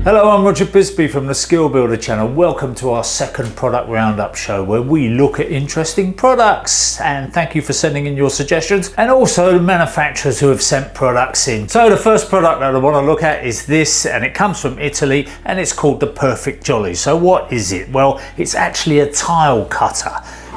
Hello, I'm Roger Bisbee from the Skill Builder channel. Welcome to our second product roundup show where we look at interesting products, and thank you for sending in your suggestions and also the manufacturers who have sent products in. So the first product that I want to look at is this, and it comes from Italy and it's called the Perfect Jolly. So what is it? Well, it's actually a tile cutter.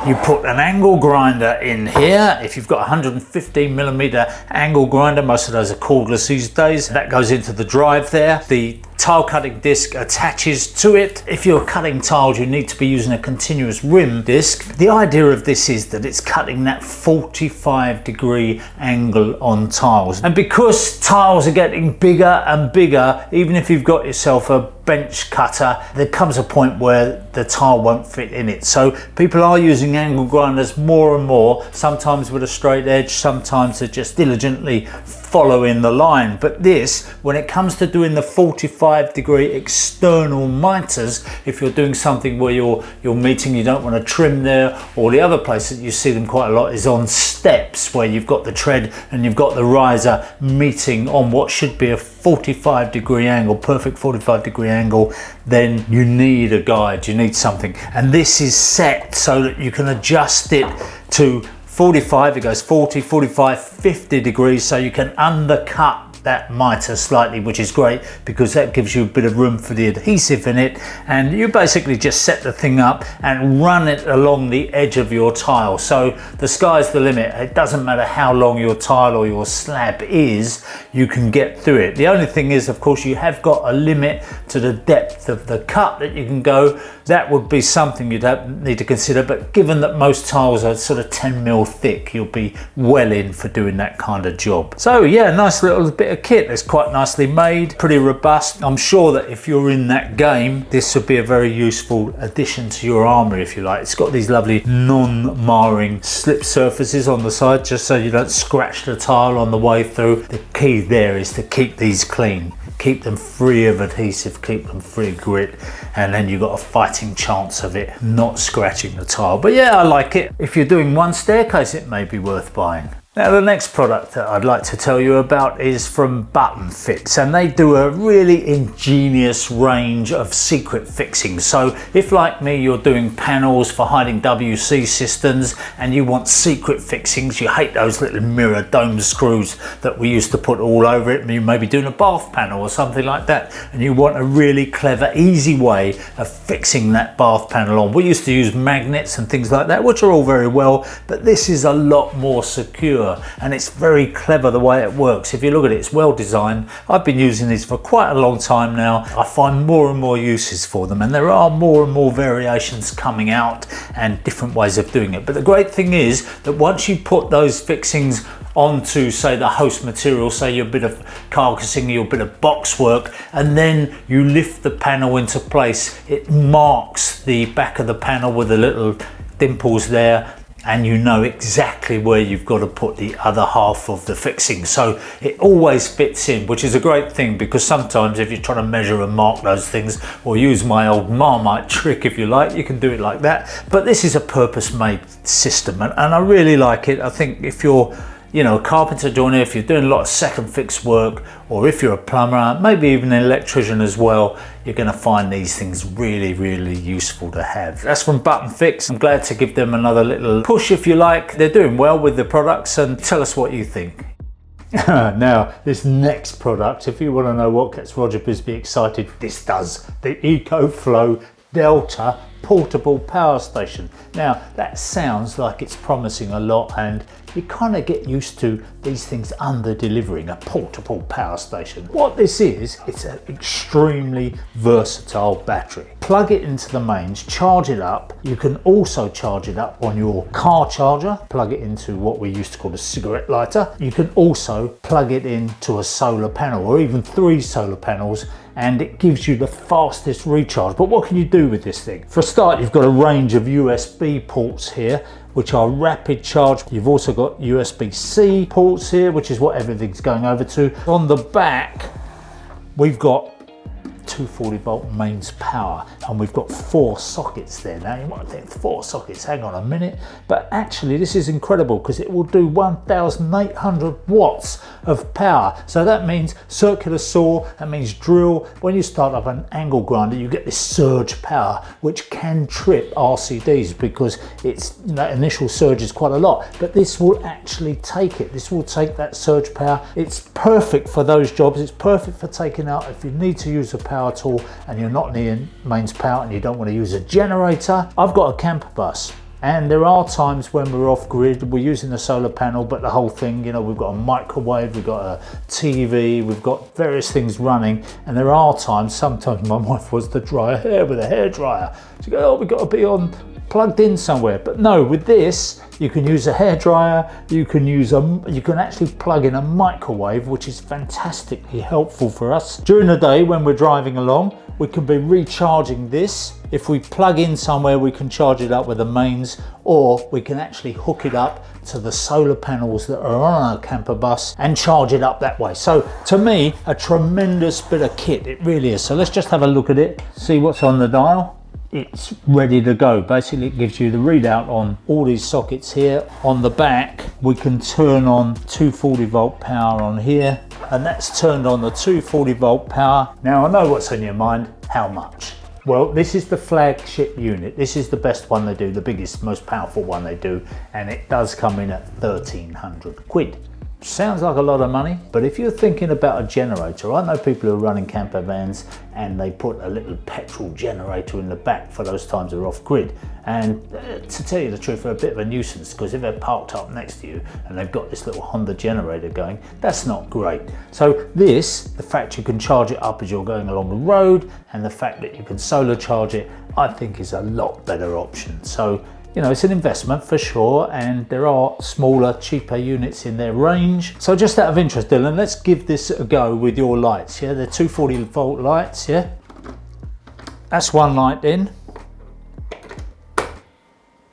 You put an angle grinder in here. If you've got a 115mm angle grinder, most of those are cordless these days, that goes into the drive there. The tile cutting disc attaches to it. If you're cutting tiles, you need to be using a continuous rim disc. The idea of this is that it's cutting that 45-degree angle on tiles. And because tiles are getting bigger and bigger, even if you've got yourself a bench cutter, there comes a point where the tile won't fit in it. So people are using angle grinders more and more, sometimes with a straight edge, sometimes they're just diligently following the line. But this, when it comes to doing the 45-degree external miters, if you're doing something where you're meeting, you don't want to trim there, or the other place that you see them quite a lot is on steps where you've got the tread and you've got the riser meeting on what should be a 45-degree angle, perfect 45-degree angle, then you need a guide, you need something. And this is set so that you can adjust it to 45, it goes 40, 45, 50 degrees, so you can undercut that miter slightly, which is great because that gives you a bit of room for the adhesive in it. And you basically just set the thing up and run it along the edge of your tile. So the sky's the limit. It doesn't matter how long your tile or your slab is, you can get through it. The only thing is, of course, you have got a limit to the depth of the cut that you can go. That would be something you'd need to consider, but given that most tiles are sort of 10mm thick, you'll be well in for doing that kind of job. So yeah, nice little bit of kit. It's quite nicely made, pretty robust. I'm sure that if you're in that game, this would be a very useful addition to your armory, if you like. It's got these lovely non-marring slip surfaces on the side, just so you don't scratch the tile on the way through. The key there is to keep these clean. Keep them free of adhesive, keep them free of grit, and then you've got a fighting chance of it not scratching the tile. But yeah, I like it. If you're doing one staircase, it may be worth buying. Now the next product that I'd like to tell you about is from Button Fix, and they do a really ingenious range of secret fixings. So if, like me, you're doing panels for hiding WC systems and you want secret fixings, you hate those little mirror dome screws that we used to put all over it, you may be doing a bath panel or something like that, and you want a really clever, easy way of fixing that bath panel on. We used to use magnets and things like that, which are all very well, but this is a lot more secure. And it's very clever the way it works. If you look at it, it's well designed. I've been using these for quite a long time now. I find more and more uses for them, and there are more and more variations coming out and different ways of doing it. But the great thing is that once you put those fixings onto, say, the host material, say your bit of carcassing, your bit of box work, and then you lift the panel into place, it marks the back of the panel with the little dimples there, and you know exactly where you've got to put the other half of the fixing. So it always fits in, which is a great thing, because sometimes if you're trying to measure and mark those things, or use my old Marmite trick if you like, you can do it like that. But this is a purpose-made system, and I really like it. I think if you're a carpenter joiner, if you're doing a lot of second fix work, or if you're a plumber, maybe even an electrician as well, you're going to find these things really, really useful to have. That's from Button Fix. I'm glad to give them another little push, if you like. They're doing well with the products, and tell us what you think. Now, this next product, if you want to know what gets Roger Bisbee excited, this does. The Ecoflow Delta portable power station. Now, that sounds like it's promising a lot, and you kind of get used to these things under delivering, a portable power station. What this is, it's an extremely versatile battery. Plug it into the mains, charge it up. You can also charge it up on your car charger, plug it into what we used to call a cigarette lighter. You can also plug it into a solar panel, or even 3 solar panels, and it gives you the fastest recharge. But what can you do with this thing? For a start, you've got a range of USB ports here, which are rapid charge. You've also got USB-C ports here, which is what everything's going over to. On the back, we've got 240 volt mains power, and we've got 4 sockets there. Now you might think 4 sockets, hang on a minute, but actually this is incredible because it will do 1800 watts of power. So that means circular saw, that means drill. When you start up an angle grinder, you get this surge power which can trip RCDs because it's, that initial surge is quite a lot, but this will actually take it. This will take that surge power. It's perfect for those jobs. It's perfect for taking out if you need to use a power tool and you're not near mains power and you don't want to use a generator. I've got a camper bus, and there are times when we're off grid, we're using the solar panel, but the whole thing, we've got a microwave, we've got a TV, we've got various things running, and there are times, sometimes my wife wants to dry her hair with a hairdryer. She goes, oh, we've got to be plugged in somewhere. But no, with this, you can use a hairdryer, you can actually plug in a microwave, which is fantastically helpful for us. During the day when we're driving along, we can be recharging this. If we plug in somewhere, we can charge it up with the mains, or we can actually hook it up to the solar panels that are on our camper bus and charge it up that way. So to me, a tremendous bit of kit, it really is. So let's just have a look at it, see what's on the dial. It's ready to go. Basically, it gives you the readout on all these sockets here. On the back, we can turn on 240 volt power on here, and that's turned on the 240 volt power. Now I know what's on your mind, how much? Well, this is the flagship unit. This is the best one they do, the biggest, most powerful one they do, and it does come in at 1,300 quid. Sounds like a lot of money, but if you're thinking about a generator, I know people who are running camper vans and they put a little petrol generator in the back for those times they're off grid. And to tell you the truth, they're a bit of a nuisance because if they're parked up next to you and they've got this little Honda generator going, that's not great. So this, the fact you can charge it up as you're going along the road, and the fact that you can solar charge it, I think is a lot better option. So it's an investment for sure, and there are smaller, cheaper units in their range. So just out of interest, Dylan, let's give this a go with your lights, yeah? They're 240 volt lights, yeah? That's one light in.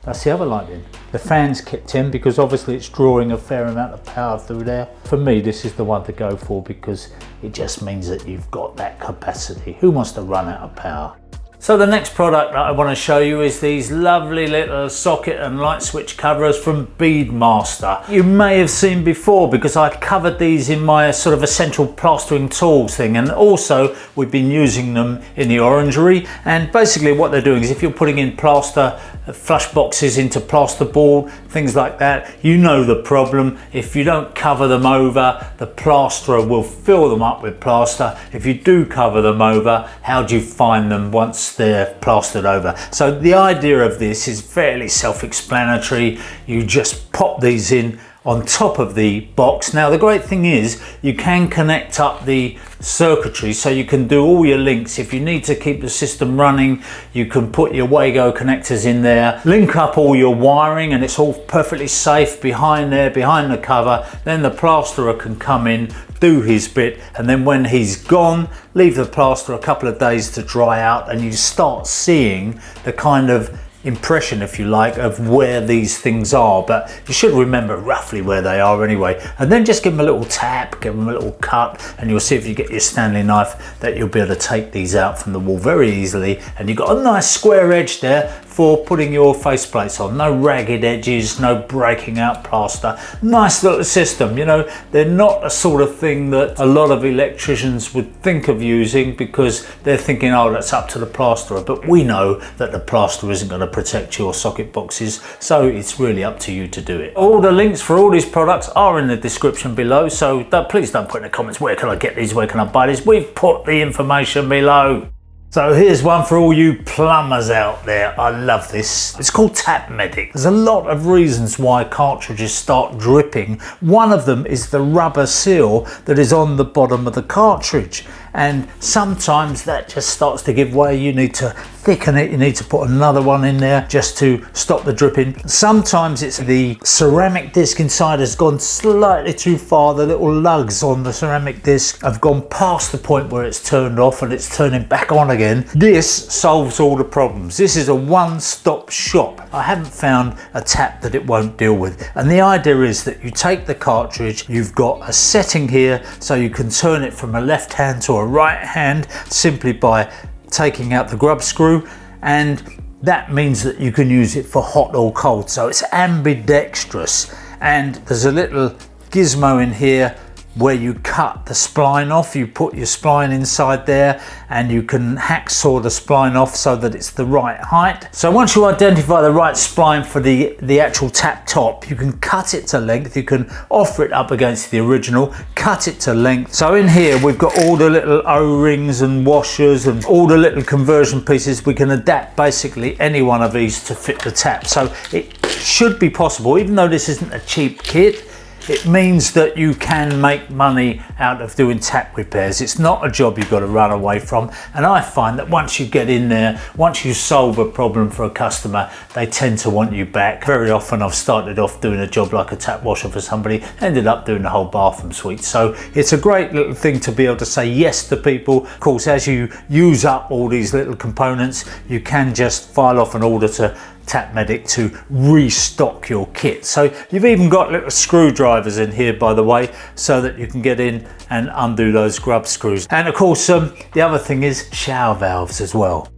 That's the other light in. The fan's kicked in because obviously it's drawing a fair amount of power through there. For me, this is the one to go for because it just means that you've got that capacity. Who wants to run out of power? So the next product that I want to show you is these lovely little socket and light switch coverers from BeadMaster. You may have seen before because I covered these in my sort of essential plastering tools thing, and also we've been using them in the orangery. And basically what they're doing is if you're putting in plaster flush boxes into plasterboard, things like that, you know the problem. If you don't cover them over, the plasterer will fill them up with plaster. If you do cover them over, how do you find them once they're plastered over? So the idea of this is fairly self-explanatory. You just pop these in on top of the box. Now the great thing is you can connect up the circuitry, so you can do all your links. If you need to keep the system running, you can put your Wago connectors in there, link up all your wiring, and it's all perfectly safe behind there, behind the cover. Then the plasterer can come in, do his bit, and then when he's gone, leave the plaster a couple of days to dry out, and you start seeing the kind of impression, if you like, of where these things are. But you should remember roughly where they are anyway, and then just give them a little tap, give them a little cut, and you'll see if you get your Stanley knife that you'll be able to take these out from the wall very easily, and you've got a nice square edge there for putting your faceplates on. No ragged edges, no breaking out plaster. Nice little system. They're not a sort of thing that a lot of electricians would think of using because they're thinking, oh, that's up to the plasterer, but we know that the plasterer isn't going to protect your socket boxes, so it's really up to you to do it. All the links for all these products are in the description below, so please don't put in the comments, where can I get these, where can I buy this? We've put the information below. So here's one for all you plumbers out there. I love this. It's called Tap Medic. There's a lot of reasons why cartridges start dripping. One of them is the rubber seal that is on the bottom of the cartridge, and sometimes that just starts to give way. You need to thicken it, you need to put another one in there just to stop the dripping. Sometimes it's the ceramic disc inside has gone slightly too far. The little lugs on the ceramic disc have gone past the point where it's turned off and it's turning back on again. This solves all the problems. This is a one-stop shop. I haven't found a tap that it won't deal with. And the idea is that you take the cartridge, you've got a setting here so you can turn it from a left hand to a right hand simply by taking out the grub screw, and that means that you can use it for hot or cold. So it's ambidextrous, and there's a little gizmo in here where you cut the spline off. You put your spline inside there and you can hacksaw the spline off so that it's the right height. So once you identify the right spline for the actual tap top, you can cut it to length. You can offer it up against the original, cut it to length. So in here we've got all the little O-rings and washers and all the little conversion pieces. We can adapt basically any one of these to fit the tap. So it should be possible, even though this isn't a cheap kit. It means that you can make money out of doing tap repairs. It's not a job you've got to run away from. And I find that once you get in there, once you solve a problem for a customer, they tend to want you back. Very often I've started off doing a job like a tap washer for somebody, ended up doing the whole bathroom suite. So it's a great little thing to be able to say yes to people. Of course, as you use up all these little components, you can just file off an order to Tap Medic to restock your kit. So you've even got little screwdrivers in here, by the way, so that you can get in and undo those grub screws. And of course, the other thing is shower valves as well.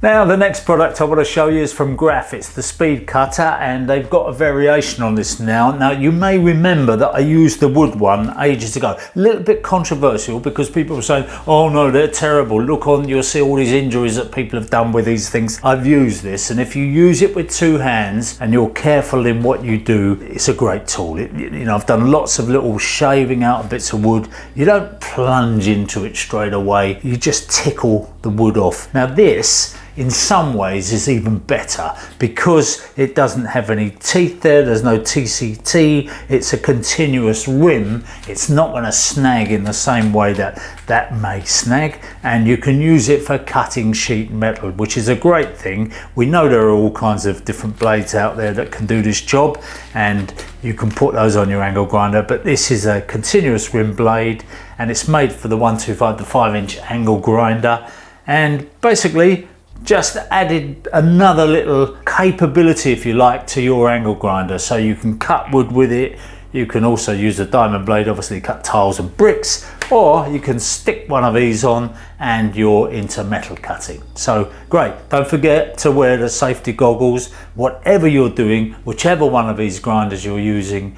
Now the next product I want to show you is from Graff. It's the speed cutter, and they've got a variation on this now. Now you may remember that I used the wood one ages ago. A little bit controversial because people were saying, oh no, they're terrible. Look on, you'll see all these injuries that people have done with these things. I've used this, and if you use it with two hands and you're careful in what you do, it's a great tool. You know, I've done lots of little shaving out of bits of wood. You don't plunge into it straight away. You just tickle the wood off. Now this, in some ways, is even better because it doesn't have any teeth there. There's no TCT. It's a continuous rim. It's not going to snag in the same way that that may snag, and you can use it for cutting sheet metal, which is a great thing. We know there are all kinds of different blades out there that can do this job, and you can put those on your angle grinder, but this is a continuous rim blade, and it's made for the 125 to 5-inch angle grinder, and basically just added another little capability, if you like, to your angle grinder. So you can cut wood with it. You can also use a diamond blade, obviously cut tiles and bricks, or you can stick one of these on and you're into metal cutting. So great. Don't forget to wear the safety goggles. Whatever you're doing, whichever one of these grinders you're using,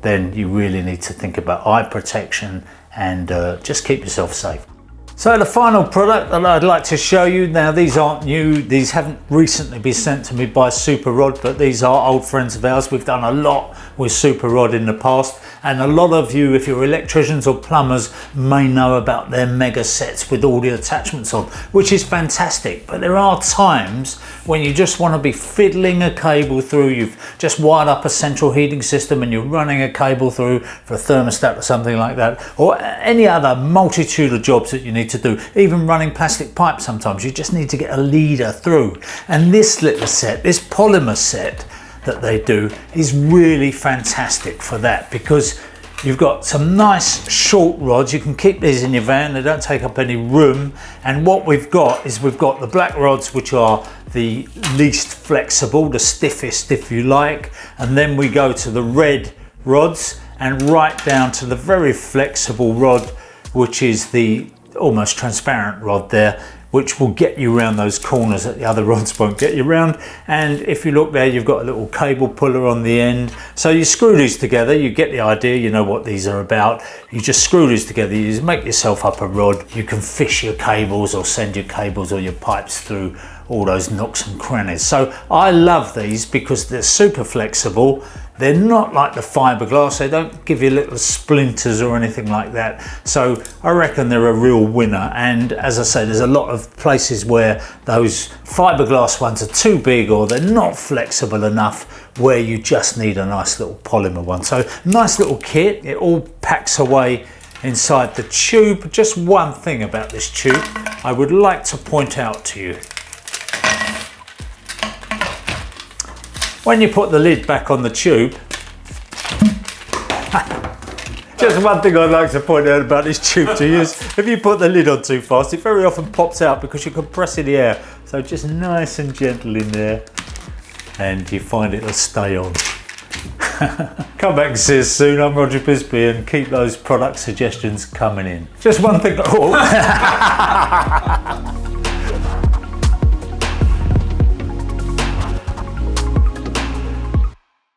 then you really need to think about eye protection and just keep yourself safe. So the final product that I'd like to show you, now these aren't new, these haven't recently been sent to me by Super Rod, but these are old friends of ours. We've done a lot with Super Rod in the past, and a lot of you, if you're electricians or plumbers, may know about their mega sets with all the attachments on, which is fantastic. But there are times when you just want to be fiddling a cable through. You've just wired up a central heating system and you're running a cable through for a thermostat or something like that, or any other multitude of jobs that you need to do. Even running plastic pipe, sometimes you just need to get a leader through, and this little set, this polymer set that they do, is really fantastic for that, because you've got some nice short rods. You can keep these in your van, they don't take up any room. And what we've got is we've got the black rods, which are the least flexible, the stiffest if you like, and then we go to the red rods and right down to the very flexible rod, which is the almost transparent rod there, which will get you around those corners that the other rods won't get you around. And if you look there, you've got a little cable puller on the end. So you screw these together, you get the idea, you know what these are about. You just screw these together, you just make yourself up a rod. You can fish your cables or send your cables or your pipes through all those nooks and crannies. So I love these because they're super flexible. They're not like the fiberglass, they don't give you little splinters or anything like that. So I reckon they're a real winner. And as I say, there's a lot of places where those fiberglass ones are too big or they're not flexible enough, where you just need a nice little polymer one. So nice little kit, it all packs away inside the tube. Just one thing about this tube I would like to point out to you. When you put the lid back on the tube, just one thing I'd like to point out about this tube to use, if you put the lid on too fast, it very often pops out because you're compressing the air. So just nice and gentle in there, and you find it'll stay on. Come back and see us soon. I'm Roger Bisbee, and keep those product suggestions coming in. Just one thing. Oh.